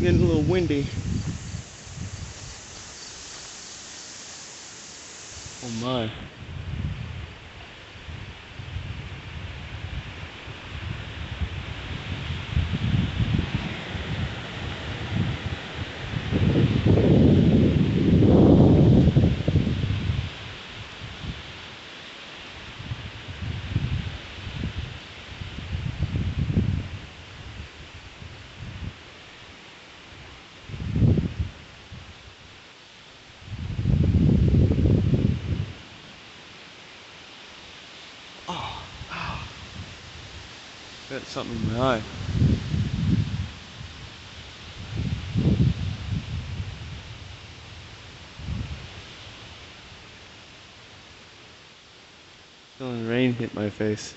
Getting a little windy. Oh my. Oh, got something in my eye. Feeling rain hit my face.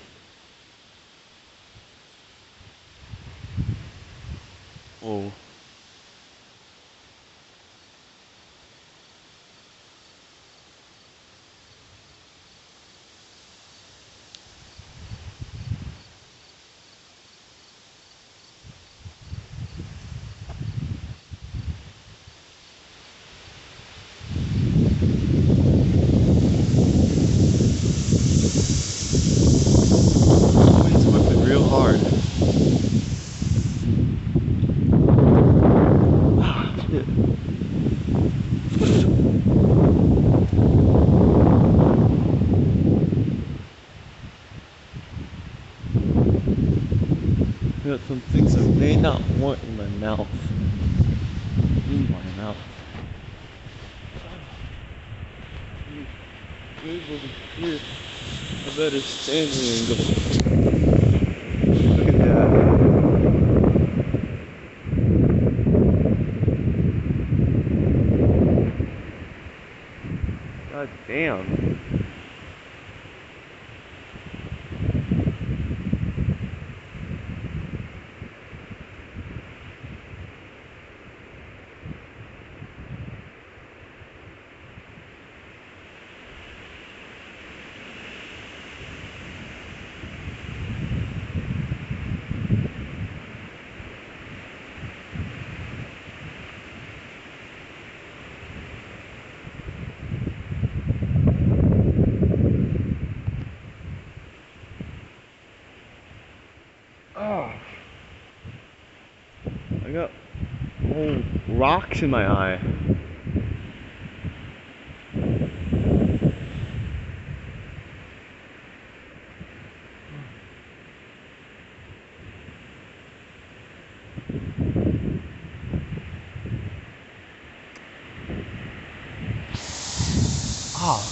Oh. Wind's whipping real hard. Ah, shit. I got some things I may not want in my mouth. In my mouth. Able to hear a better standing angle. Look at that. God damn. Oh, I got whole rocks in my eye. Oh.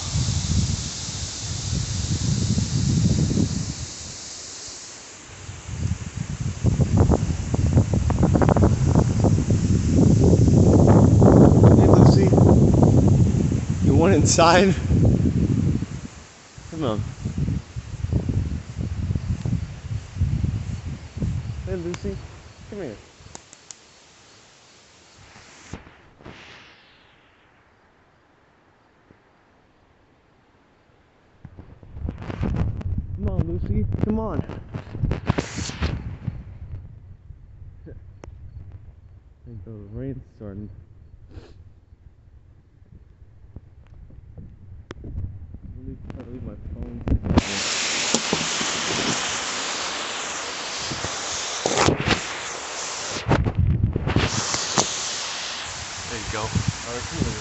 Hey Lucy, you want inside? Come on. Hey Lucy, come here. Come on Lucy, come on. I think the rain's starting. Let me try to leave my phone. There you go. Alright, come here.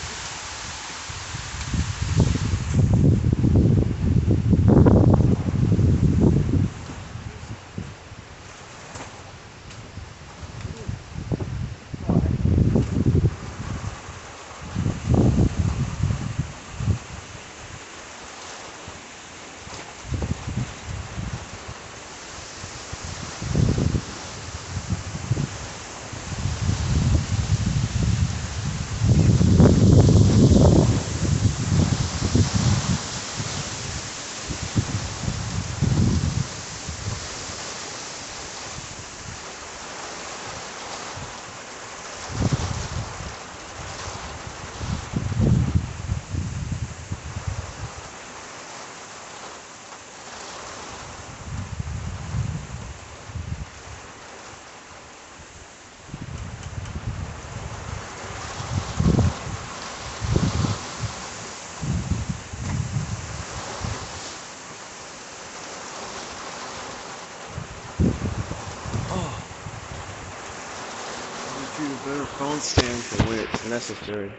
better phone stand for when it's necessary.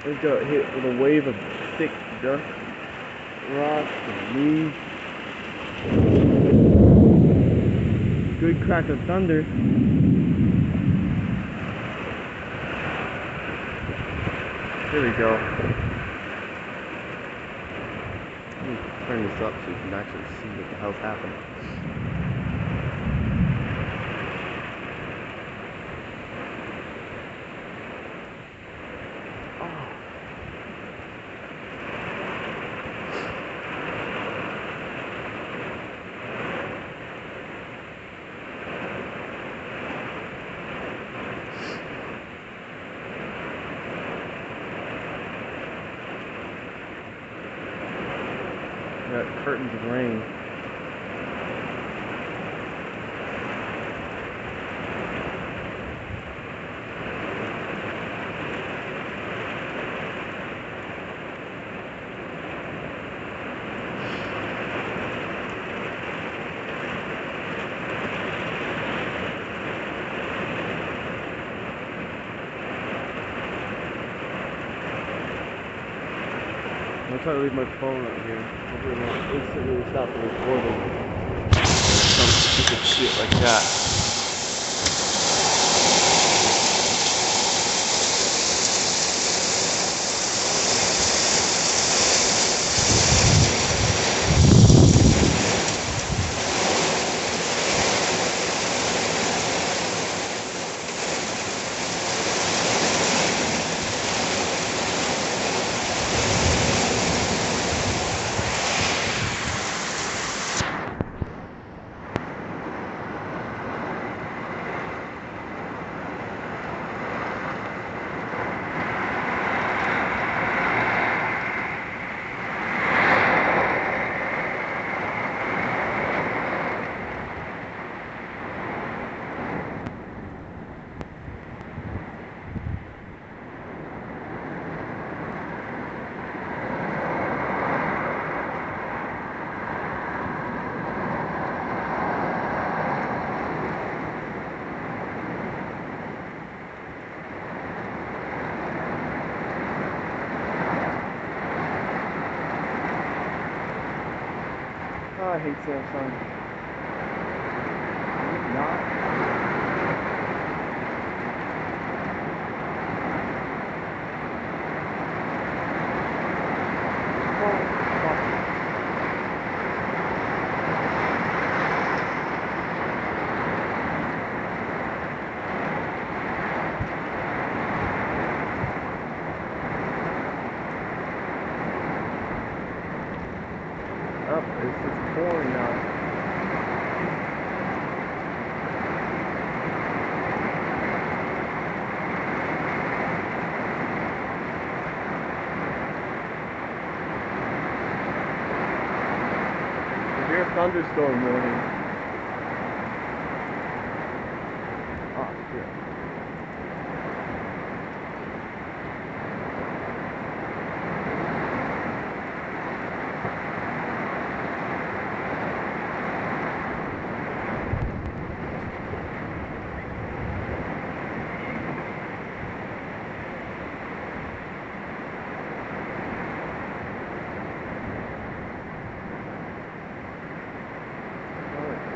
We got hit with a wave of thick dust, rocks, and leaves. Good crack of thunder. Here we go. Let me turn this up so you can actually see what the hell's happening. Got curtains of rain. I'm trying to leave my phone out here. Hopefully it won't instantly stop the recording. Some stupid shit like that. Oh, I hate Samsung. Not. Oh, it's pouring now. Severe thunderstorm warning. Ah, shit.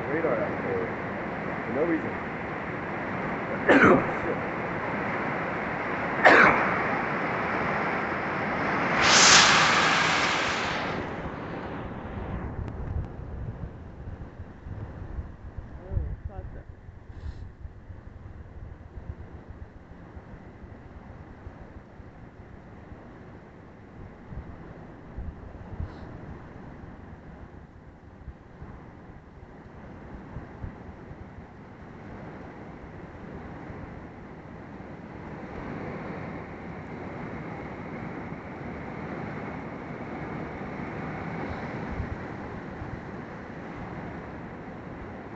Radar activated for no reason.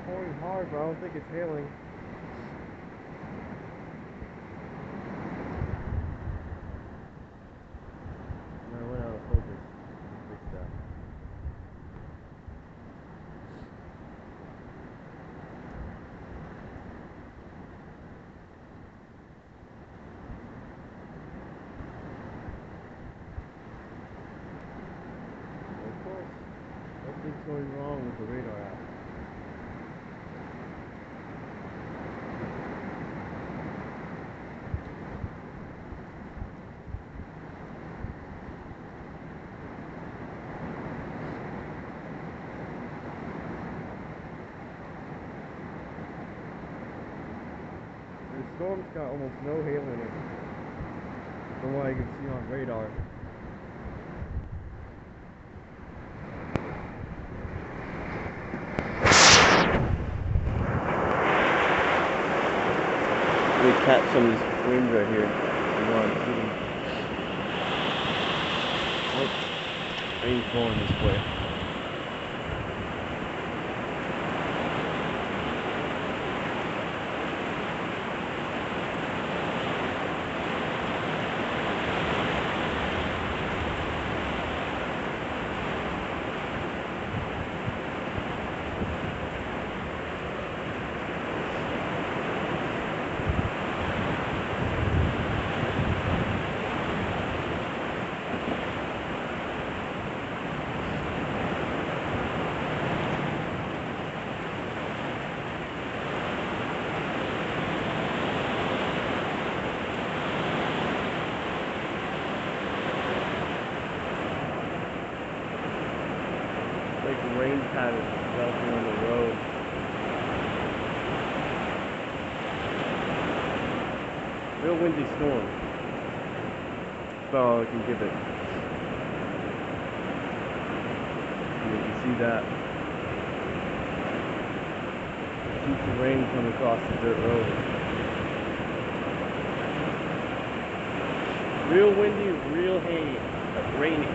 Pouring hard, but I don't think it's hailing. storm with the radar out. The storm's got almost no hail in it, from what I can see on radar. Let me catch some of this wind right here. You know, I'm sitting. Oh, rain's blowing this way. Like rain patterns developing on the road. Real windy storm. That's about all I can give it. You can see that. Keeps the rain coming across the dirt road. Real windy, real rainy.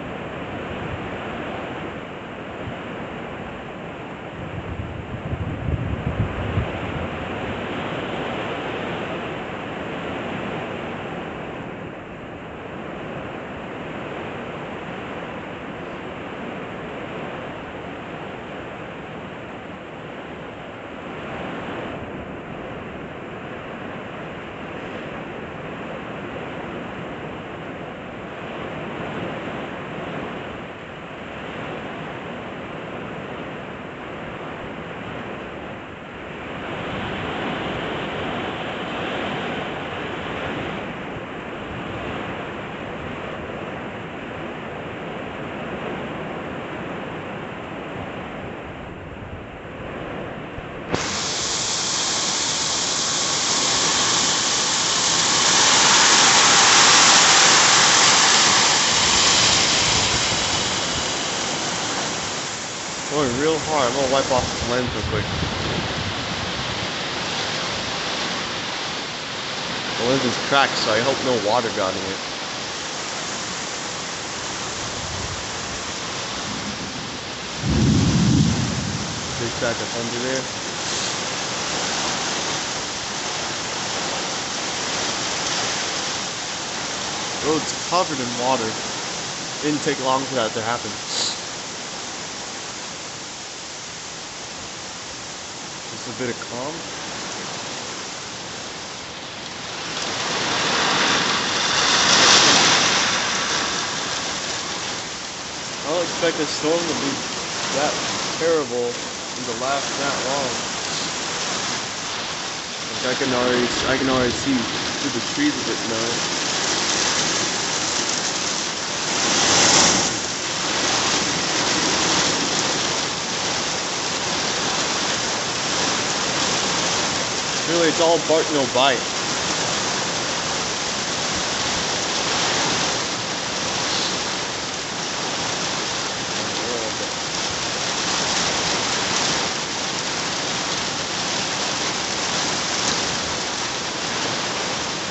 Going real hard. I'm gonna wipe off this lens real quick. The lens is cracked, so I hope no water got in it. Big sack of thunder there. Road's covered in water. Didn't take long for that to happen. Just a bit of calm. I don't expect this storm to be that terrible and to last that long. Like I can already see through the trees a bit now. Really, it's all bark, no bite.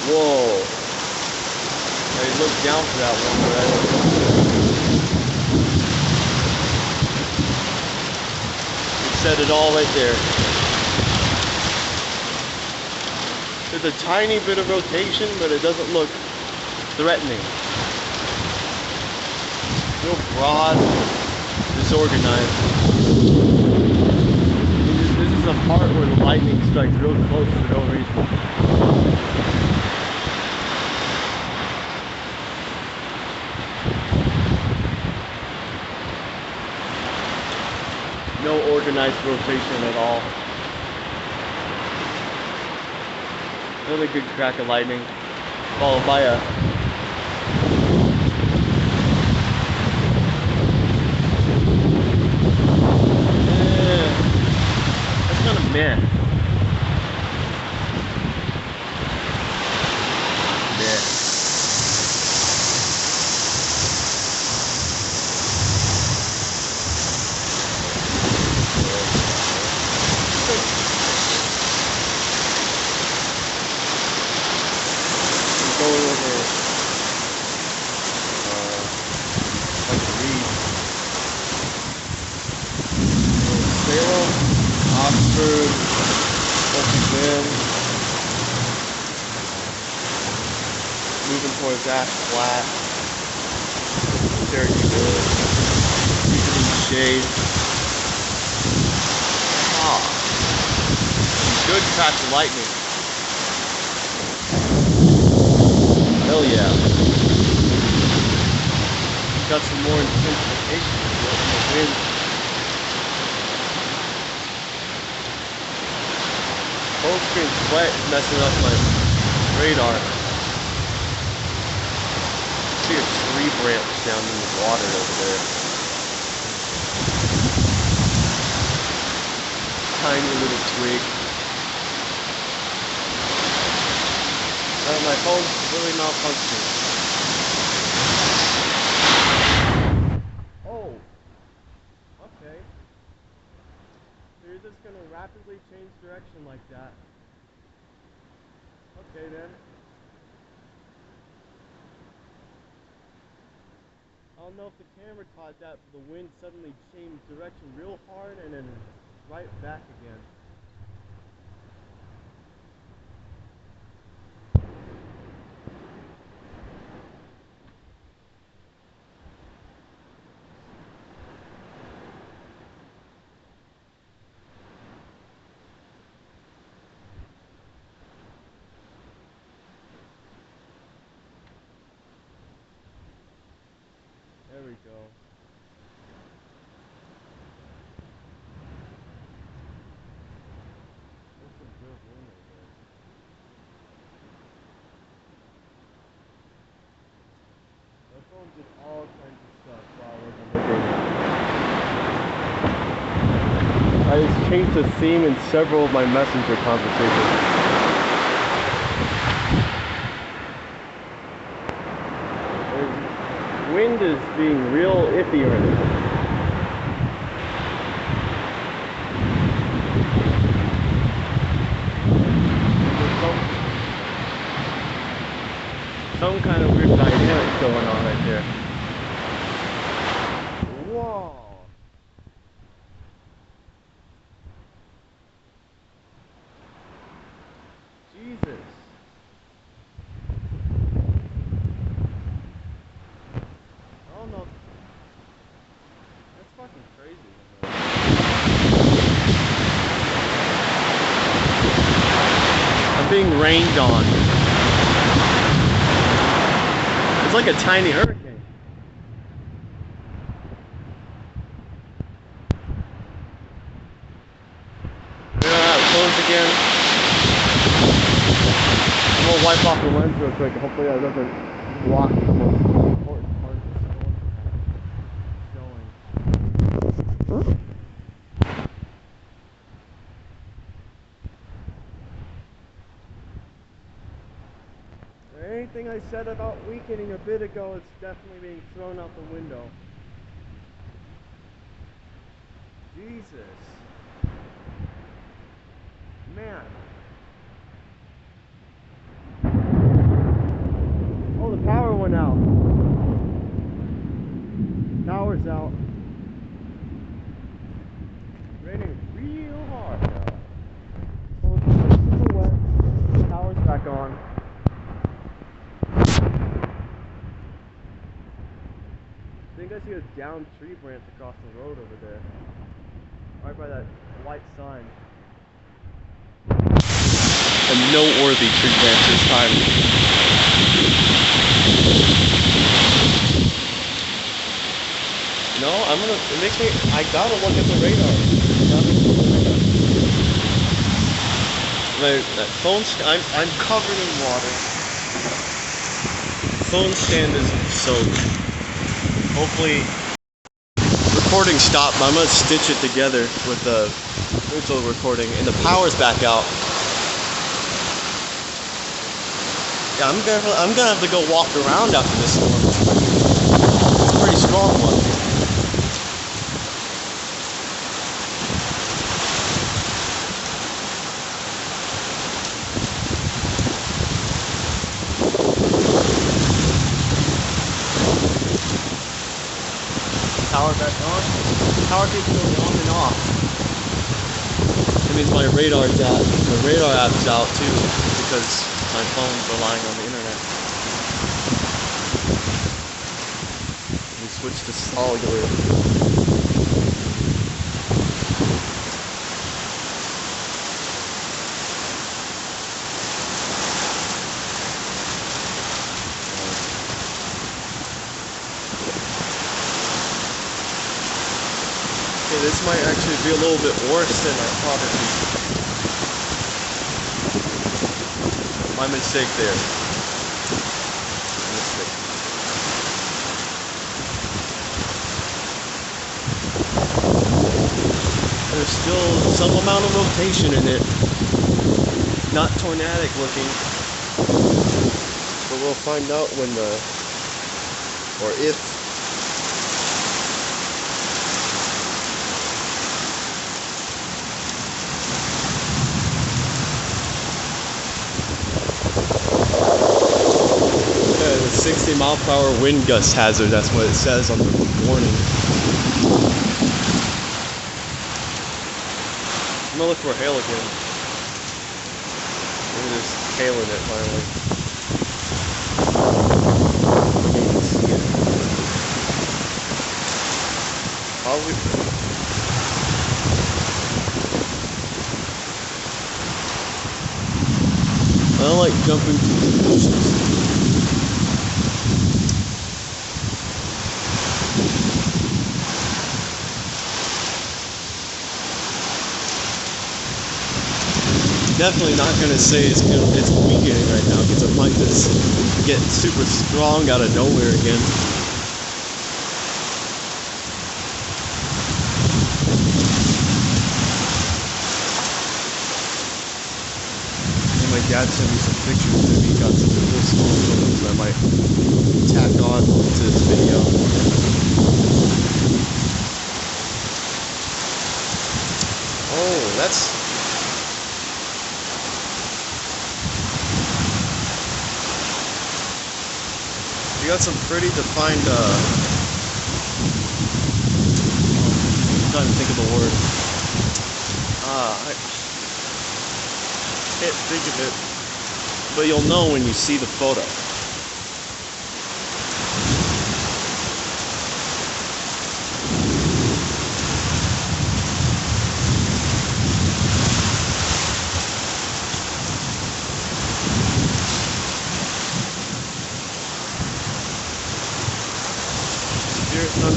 Whoa. I looked down for that one, but I it said it all right there. There's a tiny bit of rotation, but it doesn't look threatening. Real broad, disorganized. This is a part where the lightning strikes real close for no reason. No organized rotation at all. Another good crack of lightning, followed by a that's kind of meh. Going over like a read. Salem, Oxford, Oakland, moving towards that flat. Cherokee Village, usually shade. Good crash of lightning. Hell yeah. Got some more intensification in the wind. Full screen sweat is messing up my radar. See a tree branch down in the water over there. Tiny little twig. My phone's really malfunctioning. Oh, okay. So you're just gonna rapidly change direction like that. Okay then. I don't know if the camera caught that, but the wind suddenly changed direction real hard and then right back again. There we go. There's some good wind over there. My phone did all kinds of stuff while I wasn't looking. I just changed the theme in several of my messenger conversations. Wind is being real iffy right now. Some kind of weird dynamic going on right there. Whoa. Jesus. I don't know. That's fucking crazy. I'm being rained on. It's like a tiny hurricane. Phones again. I'm gonna wipe off the lens real quick. Hopefully that doesn't block the most important part of the showing. Anything I said about weakening a bit ago is definitely being thrown out the window. Jesus. Man. Oh, the power went out. Power's out. Raining real hard now. Oh, it's super wet. Power's back on. I think I see a downed tree branch across the road over there. Right by that white sign. A noteworthy tree branch this time. No, it makes me, I gotta look at the radar. that I'm covered in water. Phone stand is soaked. Hopefully, recording stopped, but I'm gonna stitch it together with the virtual recording, and the power's back out. Yeah, I'm gonna have to go walk around after this storm. It's a pretty strong one. Power back on. Power keeps going on and off. That means my radar's out. The radar app's out too, because my phone's relying on the internet. We switched to cellular. Okay, this might actually be a little bit worse than I thought it'd be. My mistake there. There's still some amount of rotation in it. Not tornadic looking. But we'll find out when or if. The 60-mile-per-hour wind gust hazard, that's what it says on the warning. I'm gonna look for hail again. Maybe there's hail in it finally. I can't even see it. Probably. I don't like jumping to conclusions. Definitely not going to say it's weakening right now, because it might just get super strong out of nowhere again. And my dad sent me some pictures that he got some cool small photos that I might tack on to this video. Oh, that's... You got some pretty defined, I'm trying to think of the word. I can't think of it, but you'll know when you see the photo.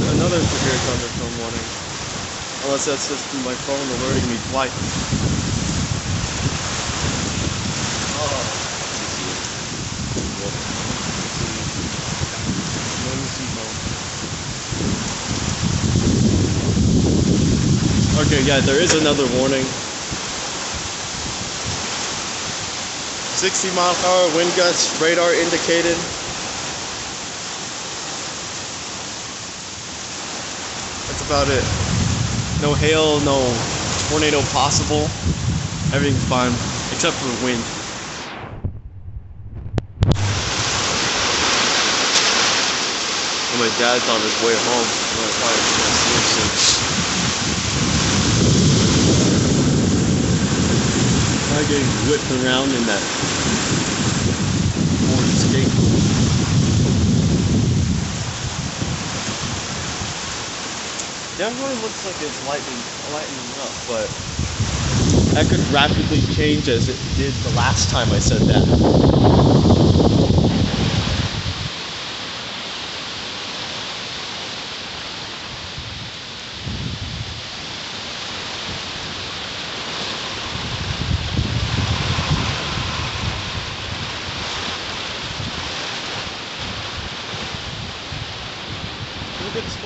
Another severe thunderstorm warning. Unless that's just my phone alerting me twice. Okay, yeah, there is another warning. 60-mile-per-hour wind gusts, radar indicated. About it. No hail, no tornado possible. Everything's fine, except for the wind. And my dad's on his way home. I'm gonna probably see him soon. I'm getting whipped around in that Ford Escape. Definitely looks like it's lightening up, but that could rapidly change as it did the last time I said that.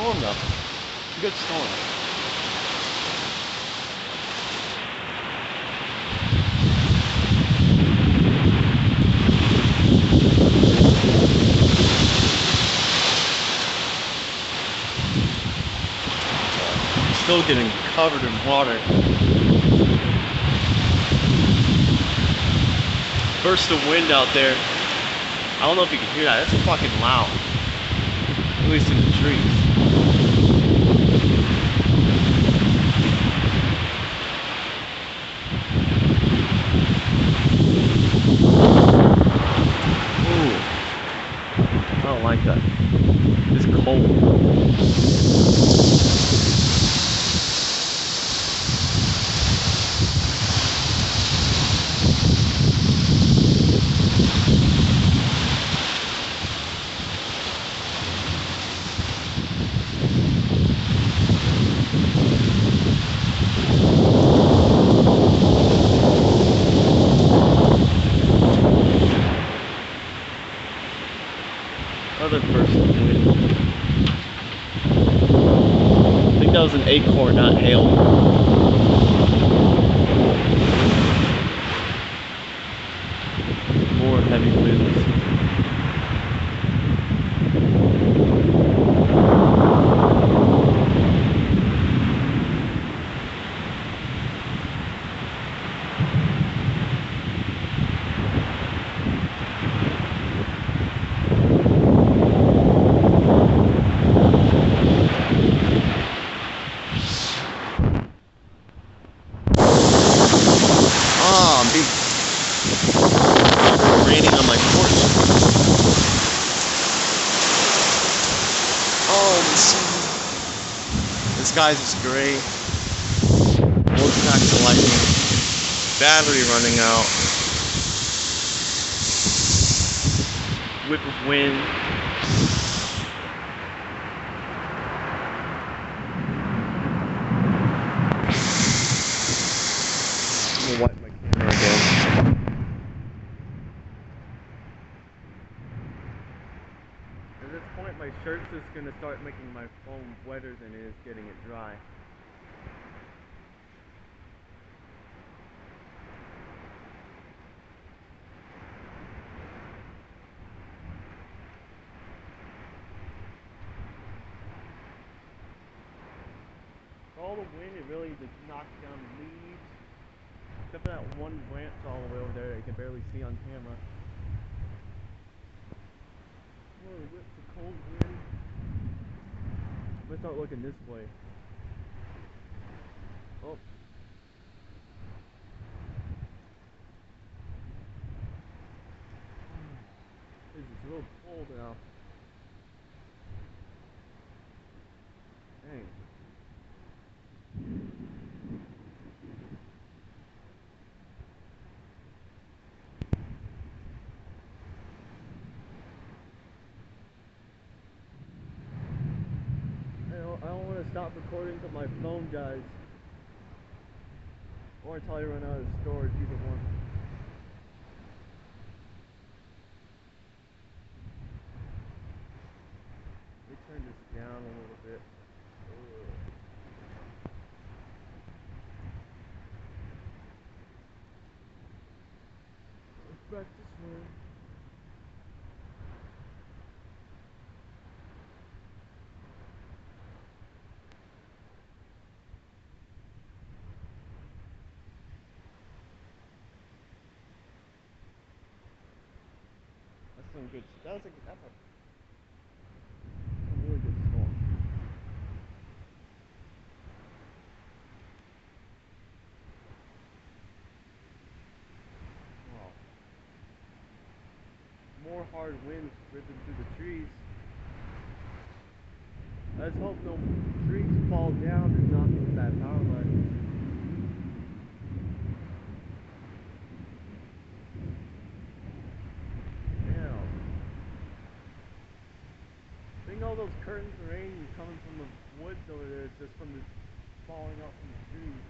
storm though. It's a good storm. Still getting covered in water. Burst of wind out there. I don't know if you can hear that. It's fucking loud. At least in the trees. Ooh. I don't like that. It's cold. Other burst of wind. I think that was an acorn, not hail. More heavy winds. Raining on my porch. Oh, the skies is gray. More cracks of lightning. Battery running out. Whip of wind. I'm gonna wipe my camera again. At this point, my shirt's just gonna start making my phone wetter than it is getting it dry. All the wind, it really just knocks down leaves. Except for that one branch all the way over there that you can barely see on camera. More whips of cold wind. Let's start looking this way. Oh. This is real cold now. Dang. I don't want to stop recording till my phone dies. Or until I run out of storage, either one. Let me turn this down a little bit. Let's back to swim. That's some good. That's a really good storm. Wow. More hard winds ripping through the trees. Let's hope no trees fall down and knock into that power line. Damn. I think all those curtains of rain coming from the woods over there is just from the falling off from the trees.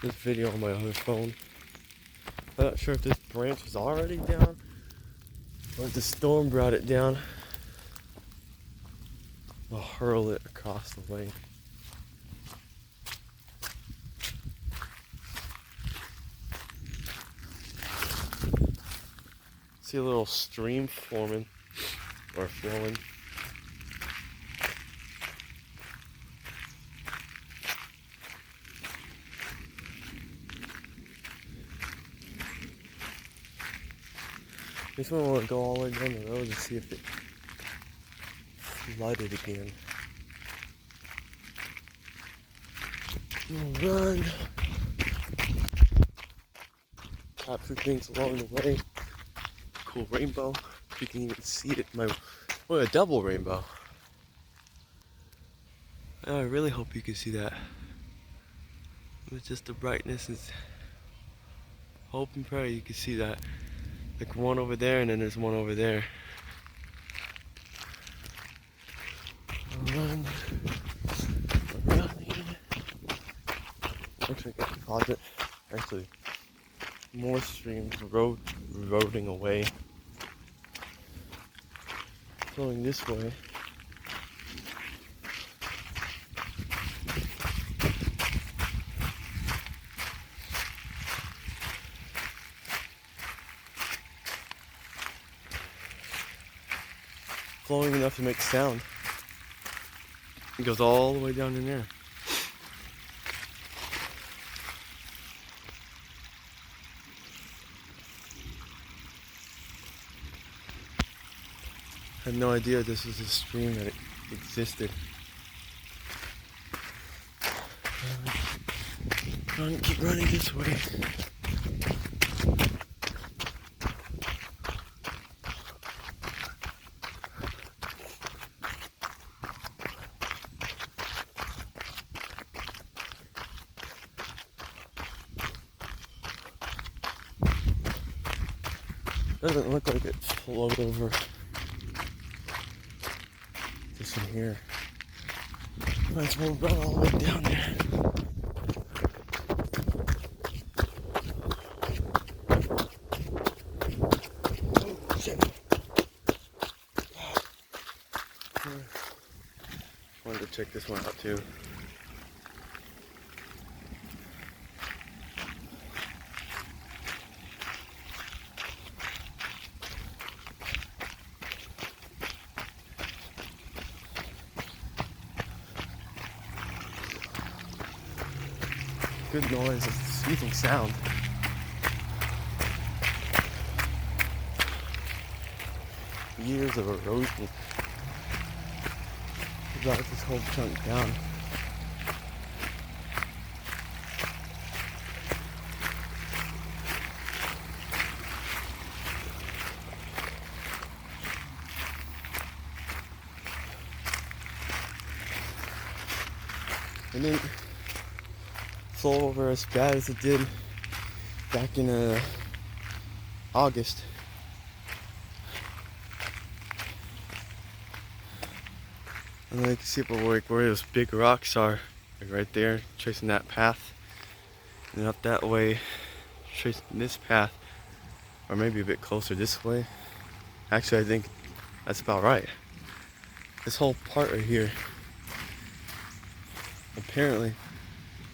this video on my other phone. I'm not sure if this branch is already down or if the storm brought it down. I'll hurl it across the lake. See a little stream forming or flowing. This one will go all the way down the road to see if it flooded again. We'll run. Capture things along the way. Cool rainbow. You can even see it. A double rainbow. I really hope you can see that. With just the brightness, and hope and pray you can see that. Like one over there, and then there's one over there. Run. Running. Actually, I got to pause it. Actually, more streams eroding away. Flowing this way. Flowing enough to make sound. It goes all the way down in there. I had no idea this was a stream that it existed. Keep running this way. Doesn't look like it flowed over this in here. Might as well run all the way down there. Oh, shit. Wanted to check this one out too. Good noise, it's soothing sound. Years of erosion brought this whole chunk down. And then flow over as bad as it did back in August. And then you can see where those big rocks are, like right there, tracing that path. And up that way, tracing this path, or maybe a bit closer this way. Actually, I think that's about right. This whole part right here apparently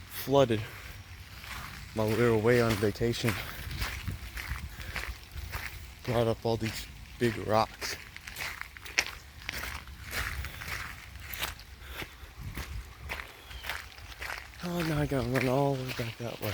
flooded while we were away on vacation. Brought up all these big rocks. Oh, now I gotta run all the way back that way.